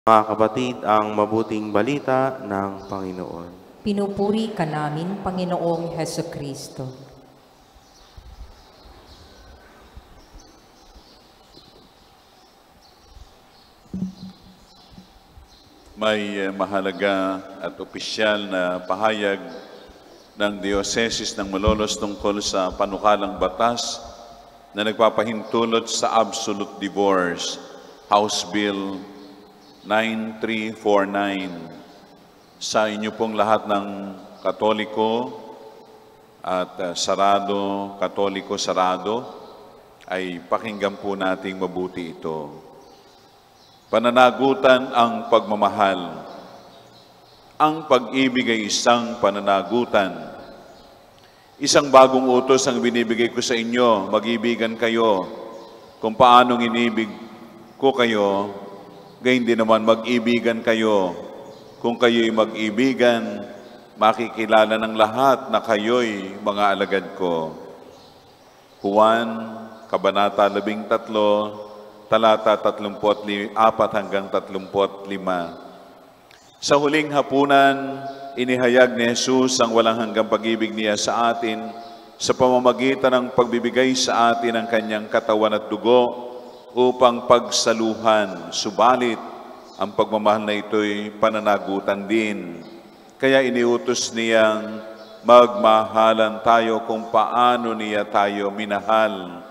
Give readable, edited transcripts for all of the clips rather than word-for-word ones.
Mga kapatid, ang mabuting balita ng Panginoon. Pinupuri ka namin, Panginoong Hesukristo. May mahalaga at opisyal na pahayag ng Dioceses ng Malolos tungkol sa panukalang batas na nagpapahintulot sa absolute divorce, House Bill 9349. Sa inyo pong lahat ng Katoliko at Katoliko sarado, ay pakinggan po nating mabuti ito. Pananagutan ang pagmamahal. Ang pag-ibig ay isang pananagutan. Isang bagong utos ang binibigay ko sa inyo, mag-ibigan kayo. Kung paanong inibig ko kayo, gayon din naman mag-ibigan kayo. Kung kayo'y mag-ibigan, makikilala ng lahat na kayo'y mga alagad ko. Juan, Kabanata 13, talata 34 hanggang 35. Sa huling hapunan, inihayag ni Jesus ang walang hanggang pag-ibig niya sa atin sa pamamagitan ng pagbibigay sa atin ng kanyang katawan at dugo upang pagsaluhan. Subalit, ang pagmamahal na ito'y pananagutan din. Kaya iniutos niyang magmahalan tayo kung paano niya tayo minahal.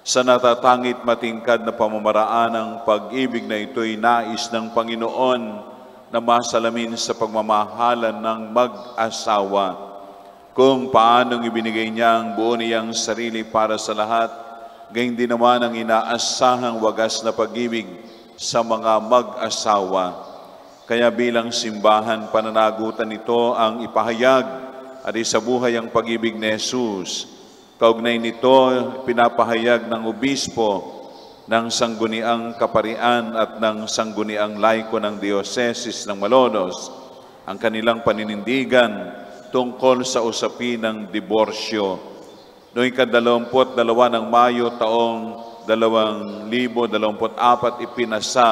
Sa natatangit matingkad na pamamaraan ng pag-ibig na ito'y nais ng Panginoon na masalamin sa pagmamahalan ng mag-asawa. Kung paanong ibinigay niya ang buo niyang sarili para sa lahat, gayon din naman ang inaasahang wagas na pag-ibig sa mga mag-asawa. Kaya bilang simbahan, pananagutan ito ang ipahayag at isabuhay ang pag-ibig ni Jesus. Kaugnay nito, pinapahayag ng obispo ng Sangguniang Kaparian at ng Sangguniang Laiko ng Dioceses ng Malolos ang kanilang paninindigan tungkol sa usapin ng diborsyo. Noong ika-22 ng Mayo taong 2024, ipinasa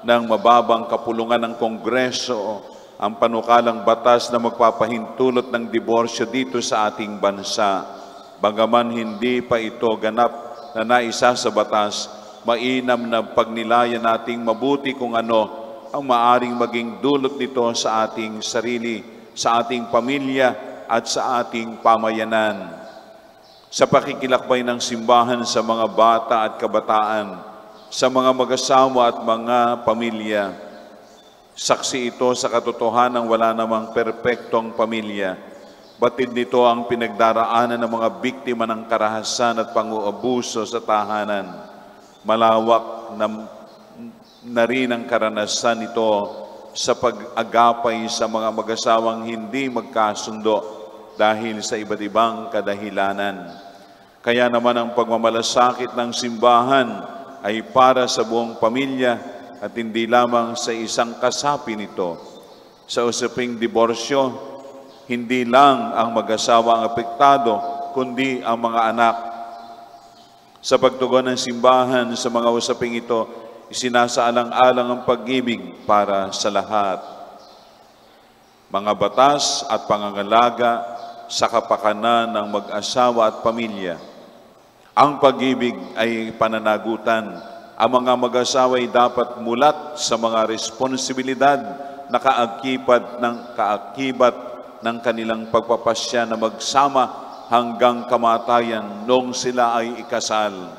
ng mababang kapulungan ng Kongreso ang panukalang batas na magpapahintulot ng diborsyo dito sa ating bansa. Bagaman hindi pa ito ganap na naisa sa batas, mainam na pagnilayan nating mabuti kung ano ang maaring maging dulot nito sa ating sarili, sa ating pamilya at sa ating pamayanan. Sa pakikilakbay ng simbahan sa mga bata at kabataan, sa mga mag-asawa at mga pamilya, saksi ito sa katotohanan wala namang perpektong pamilya. Batid nito ang pinagdaraanan ng mga biktima ng karahasan at pang-uubuso sa tahanan. Malawak na rin ang karanasan nito sa pag-agapay sa mga mag-asawang hindi magkasundo dahil sa iba't ibang kadahilanan. Kaya naman ang pagmamalasakit ng simbahan ay para sa buong pamilya at hindi lamang sa isang kasapi nito. Sa usaping diborsyo, hindi lang ang mag-asawa ang apektado, kundi ang mga anak. Sa pagtugon ng simbahan sa mga usaping ito, isinasaalang-alang ang pag-ibig para sa lahat. Mga batas at pangangalaga sa kapakanan ng mag-asawa at pamilya. Ang pag-ibig ay pananagutan. Ang mga mag-asawa ay dapat mulat sa mga responsibilidad na kaakibat ng kanilang pagpapasya na magsama hanggang kamatayan noong sila ay ikasal.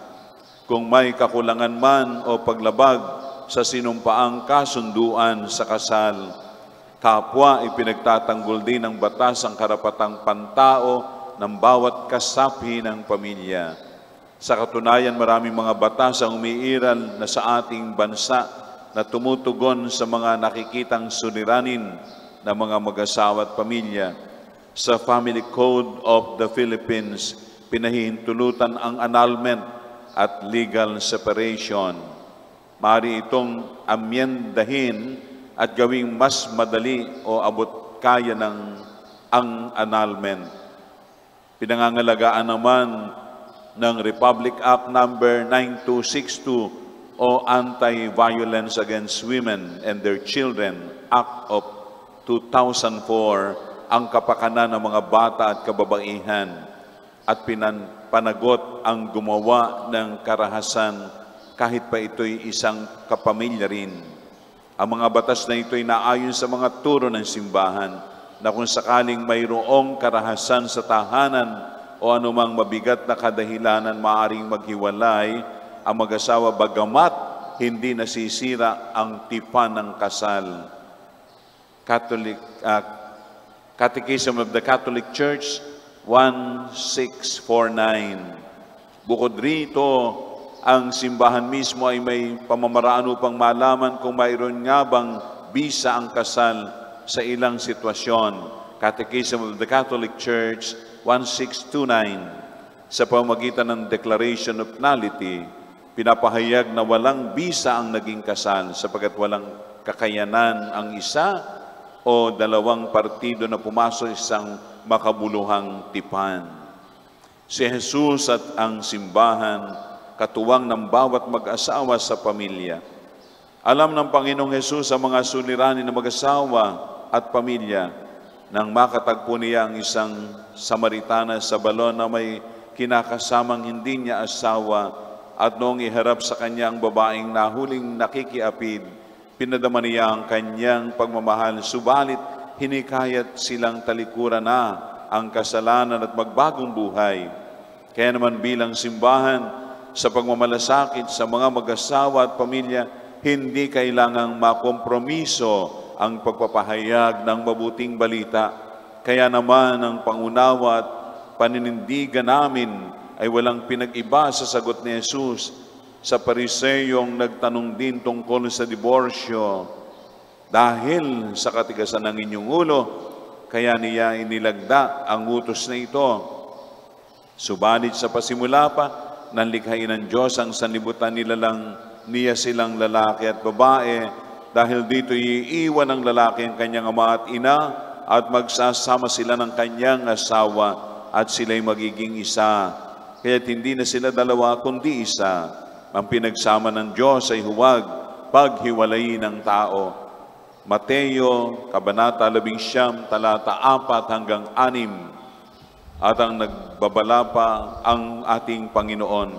Kung may kakulangan man o paglabag sa sinumpaang kasunduan sa kasal, kapwa ipinagtatanggol din ng batas ang karapatang pantao ng bawat kasapi ng pamilya. Sa katunayan, maraming mga batas ang umiiral na sa ating bansa na tumutugon sa mga nakikitang suliranin ng mga mag-asawa at pamilya. Sa Family Code of the Philippines, pinahihintulutan ang annulment at legal separation. Maaari itong amyendahin at gawing mas madali o abot kaya ng ang annulment. Pinangangalagaan naman ng Republic Act number 9262 o Anti-Violence Against Women and Their Children Act of 2004 ang kapakanan ng mga bata at kababaihan at panagot ang gumawa ng karahasan kahit pa ito'y isang kapamilya rin. Ang mga batas na ito'y naayon sa mga turo ng simbahan na kung sakaling mayroong karahasan sa tahanan o anumang mabigat na kadahilanan maaring maghiwalay ang mag-asawa bagamat hindi nasisira ang tipan ng kasal. Catechism of the Catholic Church 1649. Bukod rito, ang simbahan mismo ay may pamamaraan upang malaman kung mayroon nga bang bisa ang kasal sa ilang sitwasyon. Catechism of the Catholic Church 1629. Sa pamamagitan ng Declaration of Nullity, pinapahayag na walang bisa ang naging kasal sapagkat walang kakayanan ang isa o dalawang partido na pumasok isang makabuluhang tipan. Si Jesus at ang simbahan katuwang ng bawat mag-asawa sa pamilya. Alam ng Panginoong Hesus ang mga suliranin ng mag-asawa at pamilya nang makatagpo niya ang isang Samaritana sa balon na may kinakasamang hindi niya asawa at noong iharap sa kanya ang babaeng nahuling nakikiapid, pinadama niya ang kanyang pagmamahal, subalit hinikayat silang talikuran na ang kasalanan at magbagong buhay. Kaya naman bilang simbahan, sa pagmamalasakit sa mga mag-asawa at pamilya, hindi kailangang makompromiso ang pagpapahayag ng mabuting balita. Kaya naman ang pangunawa at paninindigan namin ay walang pinag-iba sa sagot ni Jesus sa Pariseyong nagtanong din tungkol sa diborsyo. Dahil sa katigasan ng inyong ulo, kaya niya inilagda ang utos na ito. Subalit sa pasimula pa, nang likhain ng Diyos ang sanlibutan nilalang niya silang lalaki at babae, dahil dito iiwan ng lalaki ang kanyang ama at ina at magsasama sila ng kanyang asawa at sila'y magiging isa. Kaya't hindi na sila dalawa kundi isa. Ang pinagsama ng Diyos ay huwag paghiwalayin ng tao. Mateo, Kabanata 11, talata 4 hanggang 6. At ang nagbabala pa ang ating Panginoon,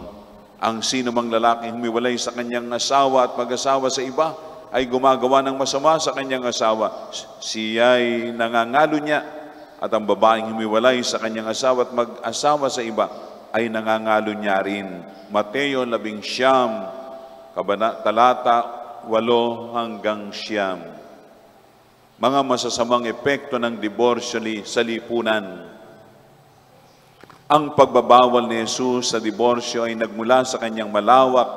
ang sino mang lalaking humiwalay sa kanyang asawa at mag-asawa sa iba ay gumagawa ng masama sa kanyang asawa. Siya'y nangangalo niya, at ang babaeng humiwalay sa kanyang asawa at mag-asawa sa iba ay nangangalo niya rin. Mateo 11, talata 8 hanggang 9. Mga masasamang epekto ng diborsyo sa lipunan. Ang pagbabawal ni Jesus sa diborsyo ay nagmula sa kanyang malawak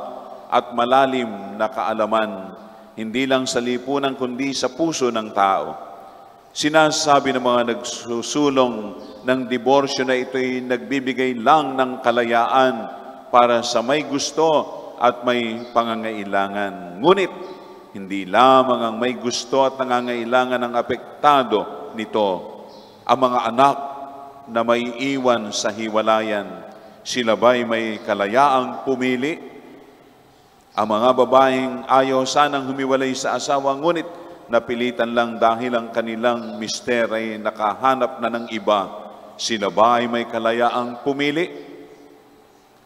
at malalim na kaalaman, hindi lang sa lipunan kundi sa puso ng tao. Sinasabi ng mga nagsusulong ng diborsyo na ito'y nagbibigay lang ng kalayaan para sa may gusto at may pangangailangan. Ngunit, hindi lamang ang may gusto at nangangailangan ang apektado nito. Ang mga anak na may iwan sa hiwalayan, sila ba'y may kalayaang pumili? Ang mga babaeng ayaw sanang humiwalay sa asawa, ngunit napilitan lang dahil ang kanilang mister ay nakahanap na ng iba, sila ba'y may kalayaang pumili?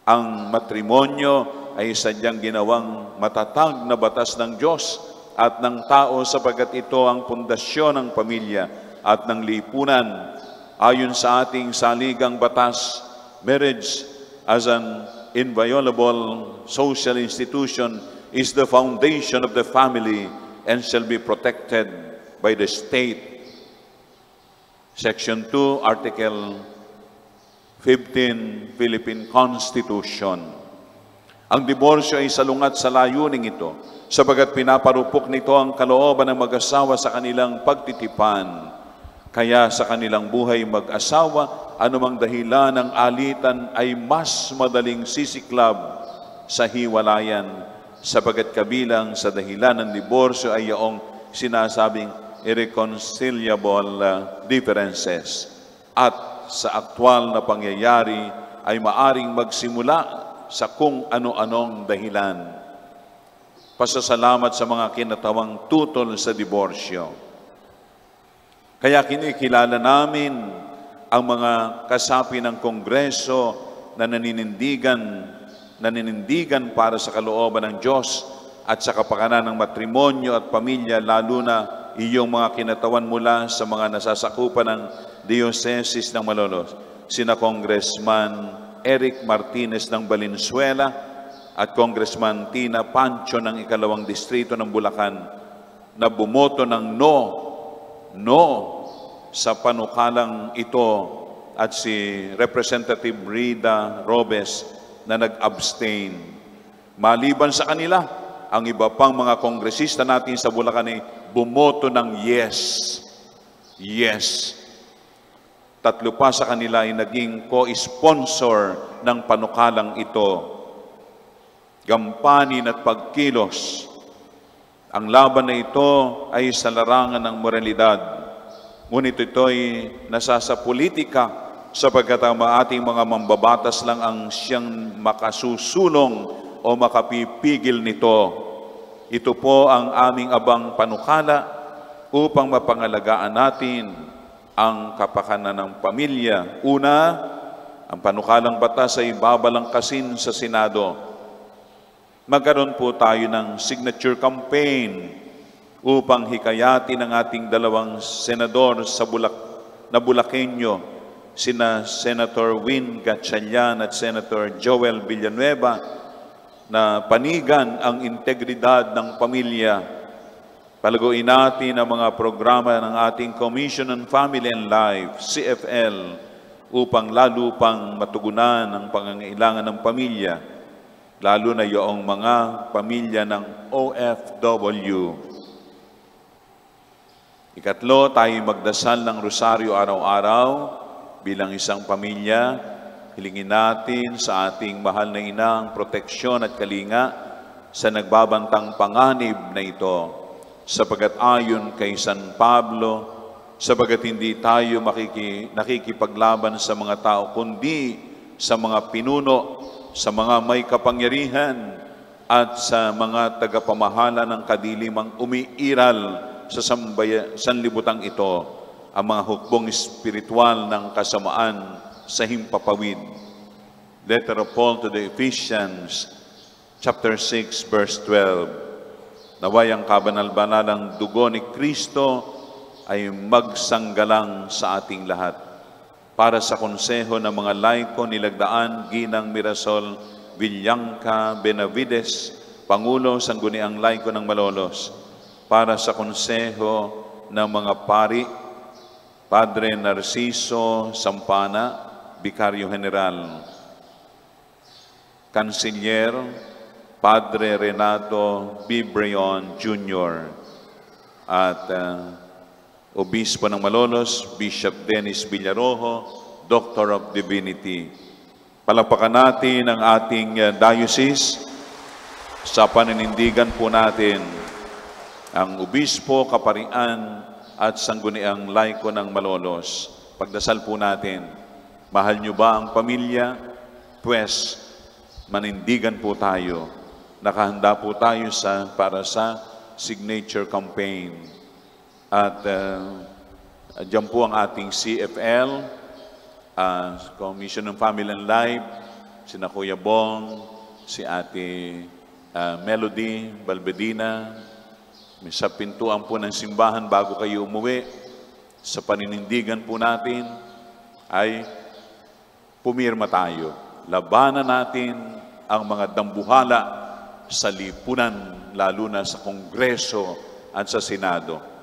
Ang matrimonyo ay sadyang ginawang matatag na batas ng Diyos at ng tao sapagkat ito ang pundasyon ng pamilya at ng lipunan. Ayon sa ating saligang batas, marriage as an inviolable social institution is the foundation of the family and shall be protected by the state. Section 2, Article 15, Philippine Constitution. Ang diborsyo ay salungat sa layuning ito, sapagat pinaparupok nito ang kalooban ng mag-asawa sa kanilang pagtitipan. Kaya sa kanilang buhay mag-asawa, anumang dahilan ng alitan ay mas madaling sisiklab sa hiwalayan, sapagat kabilang sa dahilan ng diborsyo ay yaong sinasabing irreconcilable differences. At sa aktwal na pangyayari ay maaring magsimula sa kung ano-anong dahilan. pasasalamat sa mga kinatawang tutol sa diborsyo. Kaya kinikilala namin ang mga kasapi ng Kongreso na naninindigan para sa kalooban ng Diyos at sa kapakanan ng matrimonyo at pamilya, lalo na iyong mga kinatawan mula sa mga nasasakupan ng Diocese ng Malolos, sina Congressman Eric Martinez ng Valenzuela at Congressman Tina Pancho ng 2nd Distrito ng Bulacan, na bumoto ng no sa panukalang ito, at si Representative Rida Robes na nag-abstain. Maliban sa kanila, ang iba pang mga kongresista natin sa Bulacan ay bumoto ng yes. Yes. 3 pa sa kanila ay naging co-sponsor ng panukalang ito. Gampanin at pagkilos. Ang laban na ito ay sa larangan ng moralidad. Ngunit ito'y nasa sa politika, sapagkat ang ating mga mambabatas lang ang siyang makasusulong o makapipigil nito. Ito po ang aming abang panukala upang mapangalagaan natin ang kapakanan ng pamilya. Una, ang panukalang batas ay babalangkasin sa Senado. Magkaroon po tayo ng signature campaign upang hikayatin ang ating 2 senador sa Bulakenyo, sina Senator Win Gatchalian at Senator Joel Villanueva, na panigan ang integridad ng pamilya. Palaguin natin ang mga programa ng ating Commission on Family and Life, CFL, upang lalo pang matugunan ang pangangailangan ng pamilya, lalo na yung mga pamilya ng OFW. Ikatlo, tayo magdasal ng rosaryo araw-araw bilang isang pamilya. Hilingin natin sa ating mahal na ina ang proteksyon at kalinga sa nagbabantang panganib na ito, sapagkat ayon kay San Pablo, sapagkat hindi tayo nakikipaglaban sa mga tao, kundi sa mga pinuno, sa mga may kapangyarihan, at sa mga tagapamahala ng kadilimang umiiral sa sanlibutan ito, ang mga hukbong espiritual ng kasamaan sa himpapawid. Letter of Paul to the Ephesians, chapter 6, verse 12. Naway ang kabanal-banalang dugo ni Kristo ay magsanggalang sa ating lahat. Para sa konseho ng mga laiko, nilagdaan Ginang Mirasol Villanca Benavides, Pangulo Sangguniang Laiko ng Malolos. Para sa konseho ng mga pari, Padre Narciso Sampana, Vicario General. Kansilyer, Padre Renato Bibreon Jr. At Obispo ng Malolos, Bishop Dennis Villarojo, Doctor of Divinity. Palakpakan natin ang ating diocese. Sa paninindigan po natin ang Obispo, Kaparian at Sangguniang Laiko ng Malolos. Pagdasal po natin. Mahal niyo ba ang pamilya? Pues, manindigan po tayo. Nakahanda po tayo para sa signature campaign. At dyan po ang ating CFL, Commission on Family and Life, sina Kuya Bong, si Ate Melody Balbedina. Sa pintuan po ng simbahan bago kayo umuwi, sa paninindigan po natin ay pumirma tayo. Labanan natin ang mga dambuhala sa lipunan, lalo na sa Kongreso at sa Senado.